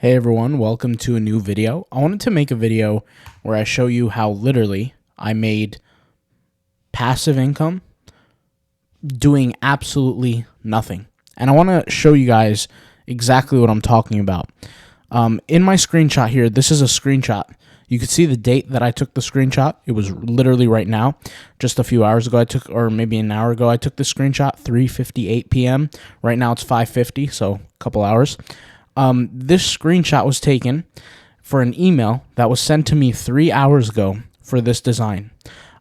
Hey everyone, welcome to a new video. I wanted to make a video where I show you how literally I made passive income doing absolutely nothing. And I want to show you guys exactly what I'm talking about. In my screenshot here, this is a screenshot. You can see the date that I took the screenshot. It was literally right now. Just a few hours ago or maybe an hour ago, I took the screenshot, 3:58 p.m. Right now it's 5:50, so a couple hours. This screenshot was taken for an email that was sent to me 3 hours ago for this design.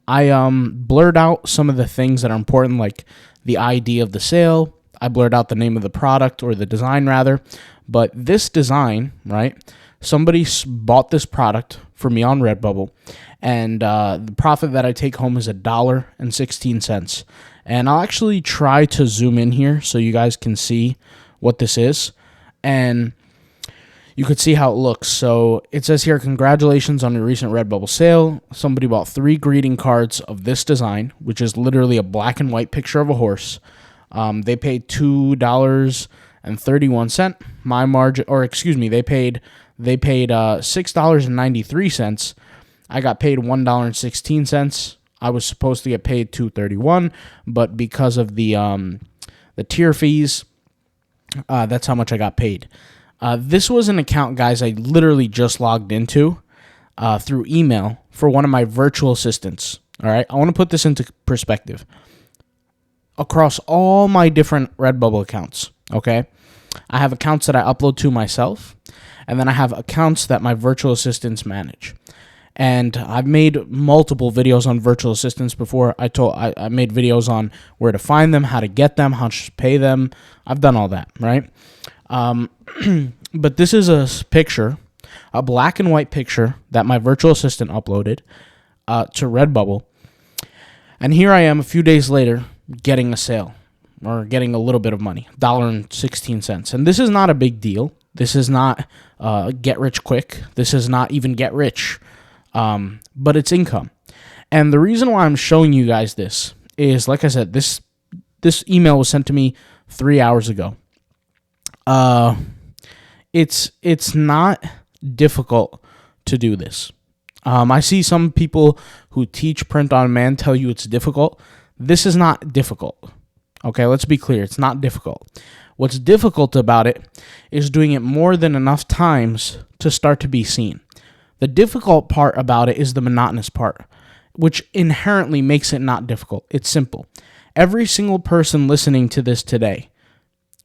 I blurred out some of the things that are important, like the ID of the sale. I blurred out the name of the product, or the design rather. But this design, right, somebody bought this product for me on Redbubble, and the profit that I take home is $1.16. And I'll actually try to zoom in here so you guys can see what this is. And you could see how it looks. So it says here, congratulations on your recent Redbubble sale. Somebody bought 3 greeting cards of this design, which is literally a black and white picture of a horse. They paid $2.31. My margin, or excuse me, they paid $6.93. I got paid $1.16. I was supposed to get paid $2.31, but because of the tier fees, that's how much I got paid. This was an account, guys, I literally just logged into through email for one of my virtual assistants. All right, I want to put this into perspective. Across all my different Redbubble accounts, okay, I have accounts that I upload to myself, and then I have accounts that my virtual assistants manage. And I've made multiple videos on virtual assistants before. I made videos on where to find them, how to get them, how to pay them. I've done all that, right? But this is a picture, a black and white picture that my virtual assistant uploaded to Redbubble. And here I am a few days later getting a sale, or getting a little bit of money, $1.16. And this is not a big deal. This is not get rich quick. This is not even get rich. But it's income. And the reason why I'm showing you guys this is, like I said, this email was sent to me 3 hours ago. It's not difficult to do this. I see some people who teach print on demand tell you it's difficult. This is not difficult. Okay, let's be clear. It's not difficult. What's difficult about it is doing it more than enough times to start to be seen. The difficult part about it is the monotonous part, which inherently makes it not difficult. It's simple. Every single person listening to this today,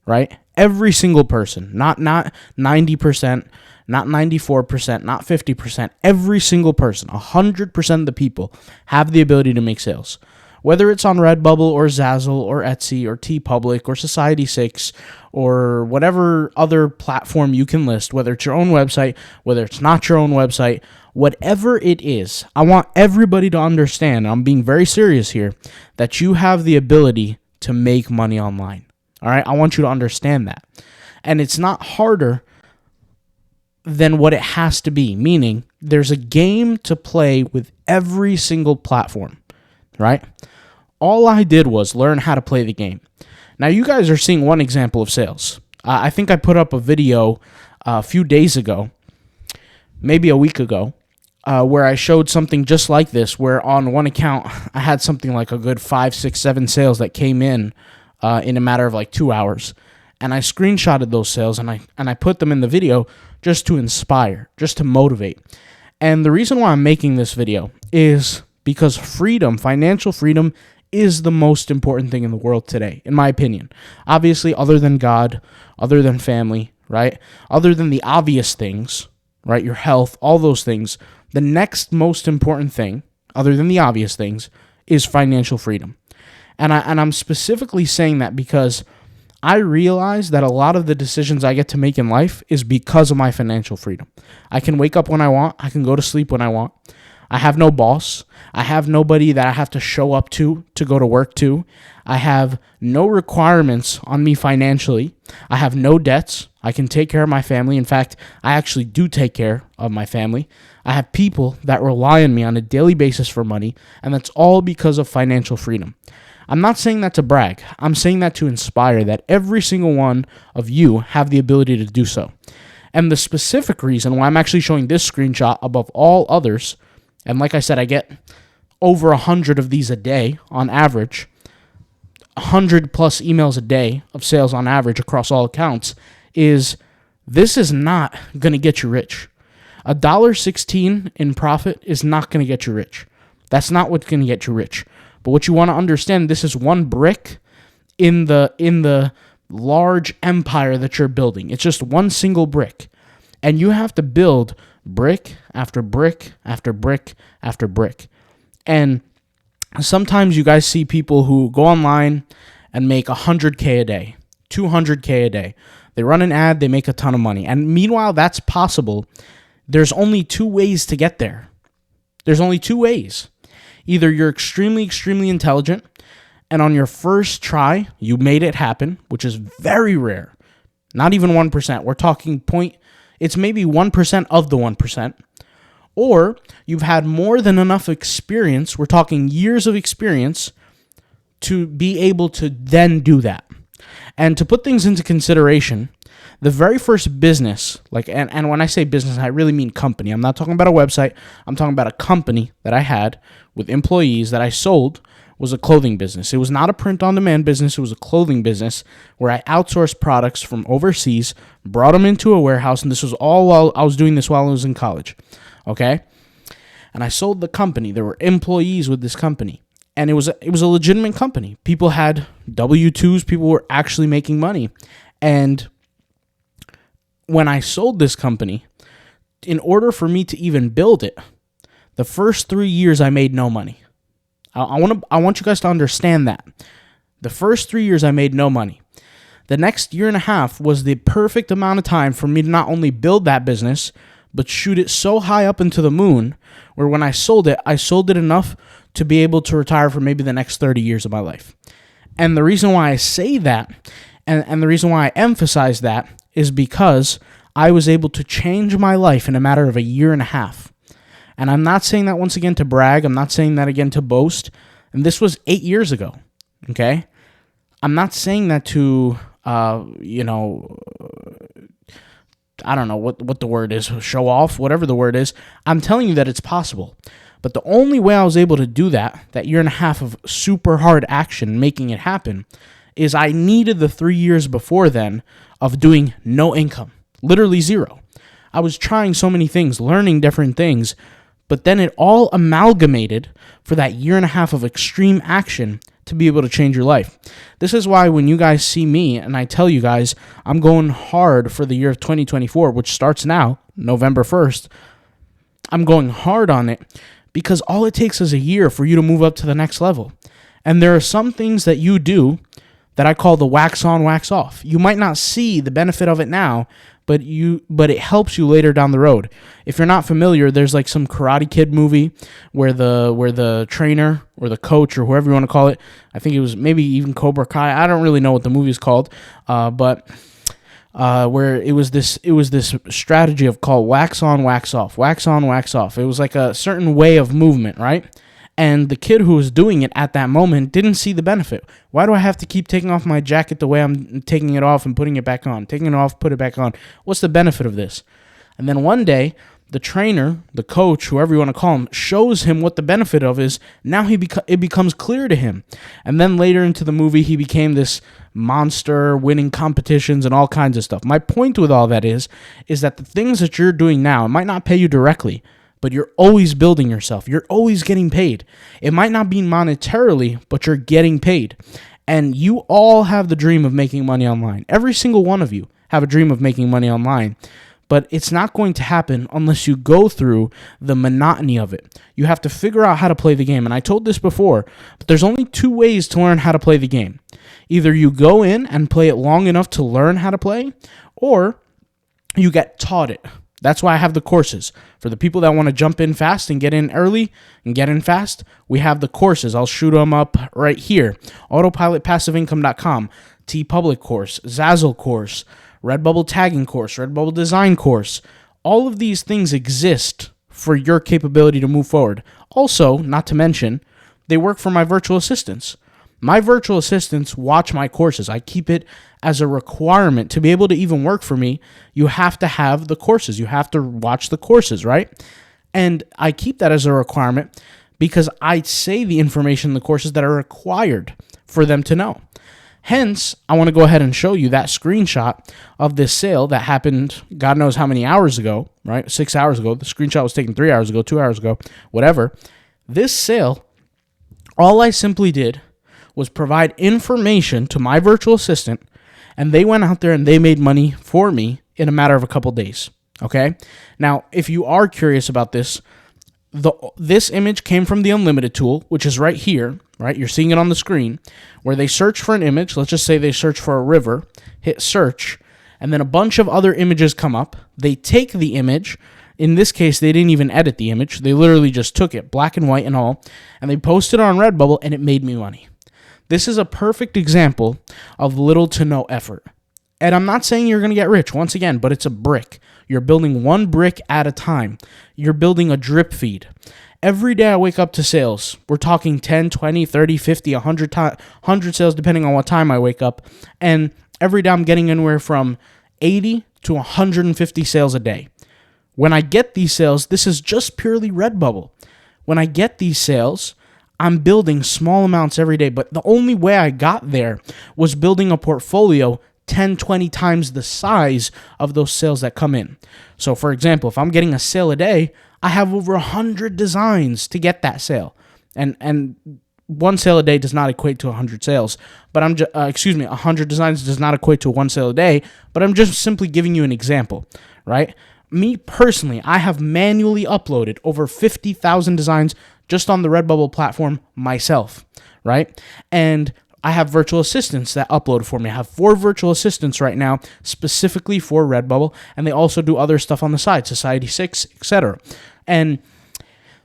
right? Every single person, not 90%, not 94%, not 50%. Every single person, 100% of the people have the ability to make sales. Whether it's on Redbubble or Zazzle or Etsy or TeePublic or Society6 or whatever other platform you can list, whether it's your own website, whether it's not your own website, whatever it is, I want everybody to understand, and I'm being very serious here, that you have the ability to make money online. All right? I want you to understand that. And it's not harder than what it has to be, meaning there's a game to play with every single platform, right? All I did was learn how to play the game. Now, you guys are seeing one example of sales. I think I put up a video a few days ago, maybe a week ago, where I showed something just like this, where on one account, I had something like a good 5, 6, 7 sales that came in a matter of like 2 hours. And I screenshotted those sales, and I put them in the video just to inspire, just to motivate. And the reason why I'm making this video is because freedom, financial freedom, is the most important thing in the world today, in my opinion. Obviously, other than God, other than family, right? Other than the obvious things, right? Your health, all those things. The next most important thing, other than the obvious things, is financial freedom. And I'm specifically saying that because I realize that a lot of the decisions I get to make in life is because of my financial freedom. I can wake up when I want. I can go to sleep when I want. I have no boss. I have nobody that I have to show up to go to work to. I have no requirements on me financially. I have no debts. I can take care of my family. In fact, I actually do take care of my family. I have people that rely on me on a daily basis for money, and that's all because of financial freedom. I'm not saying that to brag. I'm saying that to inspire that every single one of you have the ability to do so. And the specific reason why I'm actually showing this screenshot above all others, and like I said, I get over 100 of these a day on average, 100 plus emails a day of sales on average across all accounts, is this is not going to get you rich. $1.16 in profit is not going to get you rich. That's not what's going to get you rich. But what you want to understand, this is one brick in the large empire that you're building. It's just one single brick. And you have to build brick after brick after brick after brick. And sometimes you guys see people who go online and make 100K a day, 200K a day. They run an ad, they make a ton of money. And meanwhile, that's possible. There's only two ways to get there. There's only two ways. Either you're extremely, extremely intelligent, and on your first try, you made it happen, which is very rare. Not even 1%. We're talking it's maybe 1% of the 1%. Or you've had more than enough experience, we're talking years of experience, to be able to then do that. And to put things into consideration, the very first business, and when I say business, I really mean company. I'm not talking about a website. I'm talking about a company that I had with employees that I sold, was a clothing business. It was not a print-on-demand business. It was a clothing business where I outsourced products from overseas, brought them into a warehouse, and this was all while I was doing this while I was in college, okay? And I sold the company. There were employees with this company, and it was a legitimate company. People had W-2s. People were actually making money, and when I sold this company, in order for me to even build it, the first 3 years I made no money. I want you guys to understand that. The first 3 years I made no money. The next year and a half was the perfect amount of time for me to not only build that business, but shoot it so high up into the moon, where when I sold it enough to be able to retire for maybe the next 30 years of my life. And the reason why I say that, and the reason why I emphasize that, is because I was able to change my life in a matter of a year and a half. And I'm not saying that once again to brag. I'm not saying that again to boast. And this was 8 years ago, okay? I'm not saying that to, I don't know what the word is, show off, whatever the word is. I'm telling you that it's possible. But the only way I was able to do that year and a half of super hard action, making it happen, is I needed the 3 years before then of doing no income, literally zero. I was trying so many things, learning different things, but then it all amalgamated for that year and a half of extreme action to be able to change your life. This is why when you guys see me and I tell you guys I'm going hard for the year of 2024, which starts now, November 1st, I'm going hard on it because all it takes is a year for you to move up to the next level. And there are some things that you do that I call the wax on, wax off. You might not see the benefit of it now, but it helps you later down the road. If you're not familiar, there's like some Karate Kid movie where the trainer or the coach or whoever you want to call it, I think it was maybe even Cobra Kai. I don't really know what the movie is called, but where it was this strategy of called wax on, wax off, wax on, wax off. It was like a certain way of movement, right? And the kid who was doing it at that moment didn't see the benefit. Why do I have to keep taking off my jacket the way I'm taking it off and putting it back on? Taking it off, put it back on. What's the benefit of this? And then one day, the trainer, the coach, whoever you want to call him, shows him what the benefit of is. Now it becomes clear to him. And then later into the movie, he became this monster, winning competitions and all kinds of stuff. My point with all that is that the things that you're doing now, it might not pay you directly, but you're always building yourself. You're always getting paid. It might not be monetarily, but you're getting paid. And you all have the dream of making money online. Every single one of you have a dream of making money online. But it's not going to happen unless you go through the monotony of it. You have to figure out how to play the game. And I told this before, but there's only two ways to learn how to play the game. Either you go in and play it long enough to learn how to play, or you get taught it. That's why I have the courses. For the people that want to jump in fast and get in early and get in fast, we have the courses. I'll shoot them up right here. AutopilotPassiveIncome.com, TeePublic course, Zazzle course, Redbubble tagging course, Redbubble design course. All of these things exist for your capability to move forward. Also, not to mention, they work for my virtual assistants. My virtual assistants watch my courses. I keep it as a requirement to be able to even work for me. You have to have the courses. You have to watch the courses, right? And I keep that as a requirement because I say the information in the courses that are required for them to know. Hence, I want to go ahead and show you that screenshot of this sale that happened God knows how many hours ago, right? 6 hours ago. The screenshot was taken 3 hours ago, 2 hours ago, whatever. This sale, all I simply did was provide information to my virtual assistant, and they went out there and they made money for me in a matter of a couple days, okay? Now, if you are curious about this, this image came from the Unlimited tool, which is right here, right? You're seeing it on the screen, where they search for an image. Let's just say they search for a river, hit search, and then a bunch of other images come up. They take the image. In this case, they didn't even edit the image. They literally just took it, black and white and all, and they posted it on Redbubble, and it made me money. This is a perfect example of little to no effort. And I'm not saying you're going to get rich, once again, but it's a brick. You're building one brick at a time. You're building a drip feed. Every day I wake up to sales. We're talking 10, 20, 30, 50, 100 sales, depending on what time I wake up. And every day I'm getting anywhere from 80 to 150 sales a day. When I get these sales, this is just purely Redbubble. When I get these sales, I'm building small amounts every day. But the only way I got there was building a portfolio 10, 20 times the size of those sales that come in. So for example, if I'm getting a sale a day, I have over 100 designs to get that sale. And one sale a day does not equate to 100 sales, but 100 designs does not equate to one sale a day, but I'm just simply giving you an example, right? Me personally, I have manually uploaded over 50,000 designs just on the Redbubble platform myself, right? And I have virtual assistants that upload for me. I have 4 virtual assistants right now specifically for Redbubble, and they also do other stuff on the side, Society6, etc. And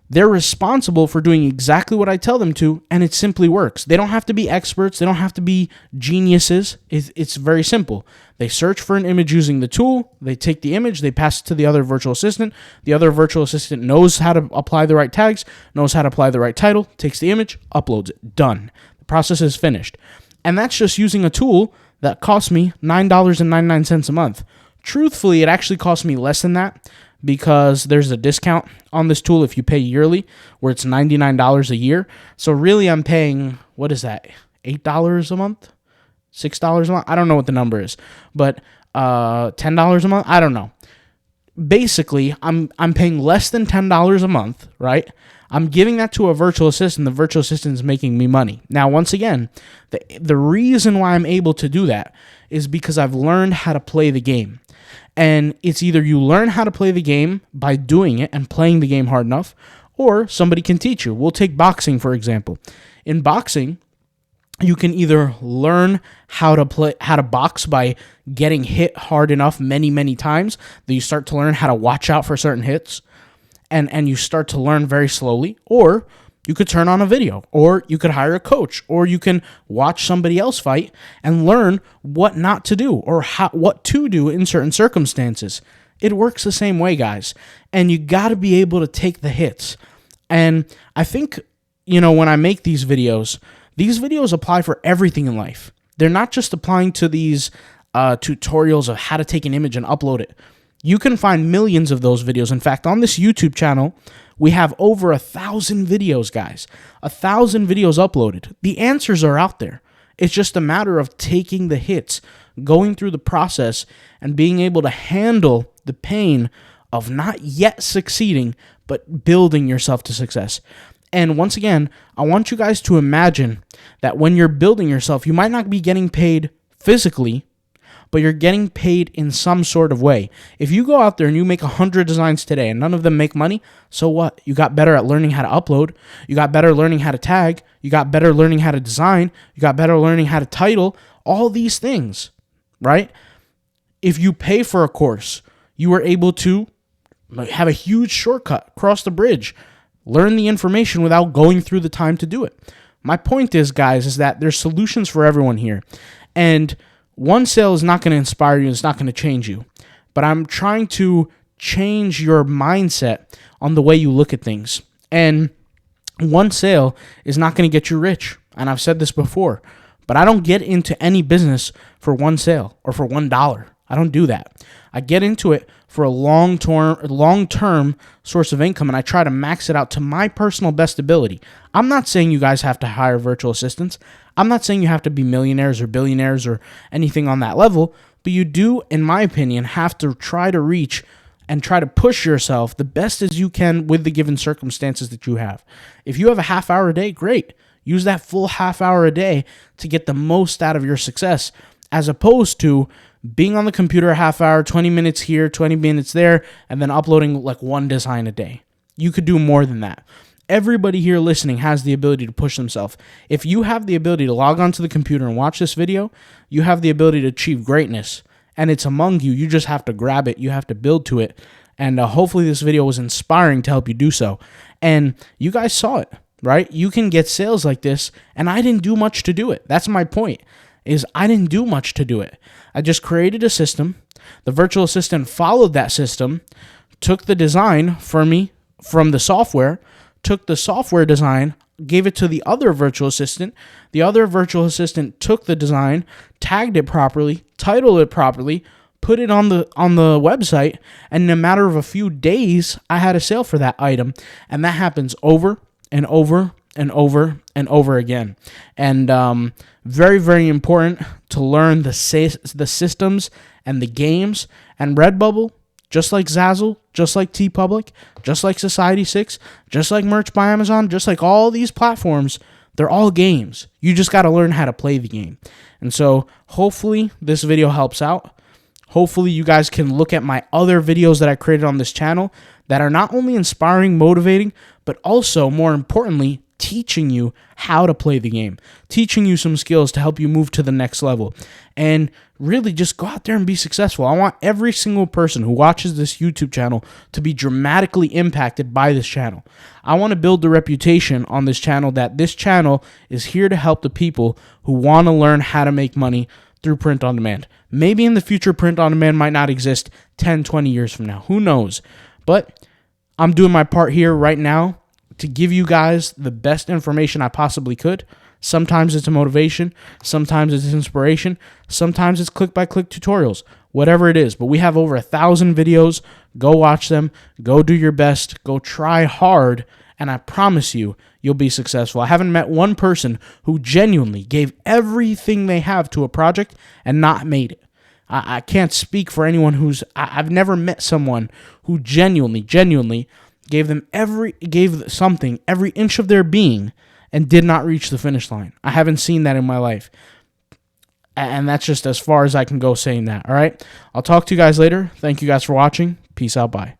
they're responsible for doing exactly what I tell them to, and it simply works. They don't have to be experts. They don't have to be geniuses. It's very simple. They search for an image using the tool. They take the image. They pass it to the other virtual assistant. The other virtual assistant knows how to apply the right tags, knows how to apply the right title, takes the image, uploads it. Done. The process is finished. And that's just using a tool that cost me $9.99 a month. Truthfully, it actually cost me less than that because there's a discount on this tool if you pay yearly, where it's $99 a year. So really, I'm paying, what is that, $8 a month? $6 a month? I don't know what the number is, but $10 a month? I don't know. Basically, I'm paying less than $10 a month, right? I'm giving that to a virtual assistant. The virtual assistant is making me money. Now, once again, the reason why I'm able to do that is because I've learned how to play the game. And it's either you learn how to play the game by doing it and playing the game hard enough, or somebody can teach you. We'll take boxing, for example. In boxing, you can either learn how to box by getting hit hard enough many, many times that you start to learn how to watch out for certain hits, and you start to learn very slowly, or you could turn on a video, or you could hire a coach, or you can watch somebody else fight and learn what not to do or what to do in certain circumstances. It works the same way, guys, and you got to be able to take the hits. And I think, when I make these videos apply for everything in life. They're not just applying to these tutorials of how to take an image and upload it. You can find millions of those videos. In fact, on this YouTube channel, we have over 1,000 videos, guys. 1,000 videos uploaded. The answers are out there. It's just a matter of taking the hits, going through the process, and being able to handle the pain of not yet succeeding, but building yourself to success. And once again, I want you guys to imagine that when you're building yourself, you might not be getting paid physically, but you're getting paid in some sort of way. If you go out there and you make 100 designs today and none of them make money, so what? You got better at learning how to upload. You got better learning how to tag. You got better learning how to design. You got better learning how to title. All these things, right? If you pay for a course, you are able to have a huge shortcut, cross the bridge, learn the information without going through the time to do it. My point is, guys, is that there's solutions for everyone here. And one sale is not going to inspire you. It's not going to change you. But I'm trying to change your mindset on the way you look at things. And one sale is not going to get you rich. and I've said this before, but I don't get into any business for one sale or for $1. I don't do that. I get into it for a long-term source of income, and I try to max it out to my personal best ability. I'm not saying you guys have to hire virtual assistants. I'm not saying you have to be millionaires or billionaires or anything on that level, but you do, in my opinion, have to try to reach and try to push yourself the best as you can with the given circumstances that you have. If you have a half hour a day, great. Use that full half hour a day to get the most out of your success, as opposed to being on the computer a half hour, 20 minutes here, 20 minutes there, and then uploading like one design a day. You could do more than that. Everybody here listening has the ability to push themselves. If you have the ability to log onto the computer and watch this video, you have the ability to achieve greatness, and it's among you. You just have to grab it. You have to build to it, and hopefully this video was inspiring to help you do so. And you guys saw it, right? You can get sales like this, and I didn't do much to do it. That's my point, is I didn't do much to do it. I just created a system. The virtual assistant followed that system, took the design for me from the software, took the software design, gave it to the other virtual assistant. The other virtual assistant took the design, tagged it properly, titled it properly, put it on the website, and in a matter of a few days, I had a sale for that item. And that happens over and over and over and over again. And very, very important to learn the systems and the games. And Redbubble, just like Zazzle, just like TeePublic, just like Society6, just like Merch by Amazon, just like all these platforms, they're all games. You just got to learn how to play the game. And so hopefully this video helps out. Hopefully you guys can look at my other videos that I created on this channel that are not only inspiring, motivating, but also, more importantly, teaching you how to play the game, teaching you some skills to help you move to the next level, and really just go out there and be successful. I want every single person who watches this YouTube channel to be dramatically impacted by this channel. I want to build the reputation on this channel that this channel is here to help the people who want to learn how to make money through print on demand. Maybe in the future, print on demand might not exist 10, 20 years from now. Who knows? But I'm doing my part here right now to give you guys the best information I possibly could. Sometimes it's a motivation, sometimes it's inspiration, sometimes it's click-by-click tutorials, whatever it is. But we have over 1,000 videos. Go watch them, go do your best, go try hard, and I promise you, you'll be successful. I haven't met one person who genuinely gave everything they have to a project and not made it. I can't speak for anyone I've never met someone who genuinely gave something every inch of their being and did not reach the finish line. I haven't seen that in my life. And that's just as far as I can go saying that, all right? I'll talk to you guys later. Thank you guys for watching. Peace out. Bye.